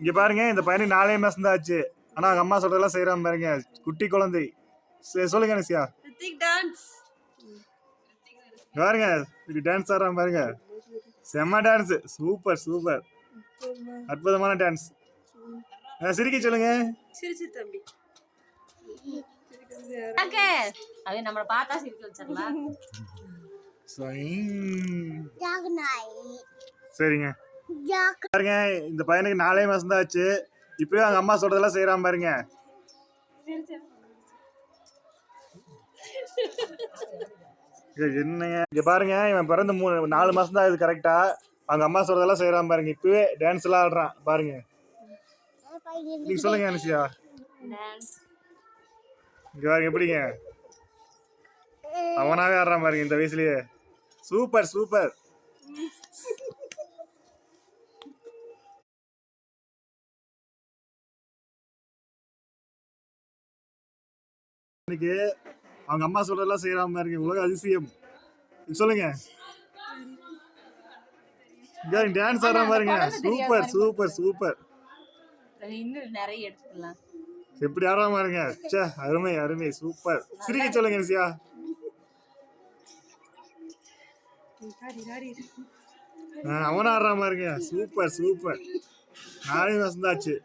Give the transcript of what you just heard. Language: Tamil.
இங்க பாருங்க, இந்த பையனுக்கு 4 மாசம் தான் ஆச்சு. ஆனா அவங்க அம்மா சொல்றதெல்லாம் செய்யறான் பாருங்க. குட்டி குழந்தை. சொல்லுங்க அனுசியா. டான்ஸ் பாருங்க, இப்படி டான்ஸ் ஆடுறான் பாருங்க. செம்ம டான்ஸ். Super super. அற்புதமான டான்ஸ். சிரிக்க சொல்லுங்க. சிரிச்சு தம்பி. அவன் நம்மள பார்த்தா சிரிக்க வச்சிரலாம். சரிங்க. பாருங்க, இந்த பையனுக்கு 4 மாசம் தான் ஆச்சு. இப்பவே அவங்க அம்மா சொல்றதெல்லாம் செய்யறான் பாருங்க. என்னங்க இங்க பாருங்க, இவன் பிறந்து 4 மாசம் தான் இது கரெக்டா. அவங்க அம்மா சொல்றதெல்லாம் செய்யறான் பாருங்க. இப்பவே டான்ஸ் எல்லாம் ஆடுறான் பாருங்க. நீங்க சொல்லுங்க அனுசியா. இங்க பாருங்க எப்படிங்க அவனாவே ஆடுறான் பாருங்க இந்த வயசுலயே. Super super. அவங்க அம்மா சொல்றதெல்லாம் செய்யறாம பாருங்க. உலக அதிசயம். சொல்லுங்க. டான்ஸ் ஆடுறான் பாருங்க. Super super super. இன்னும் நிறைய எடுத்துக்கலாம். எப்படி ஆடுறாம பாருங்க. அருமை அருமை சூப்பர். சிரிக்க சொல்லுங்க அனுசியா. அவனா ஆடுறான் பாருங்க. Super super. 4 மாசம் தான் ஆச்சு.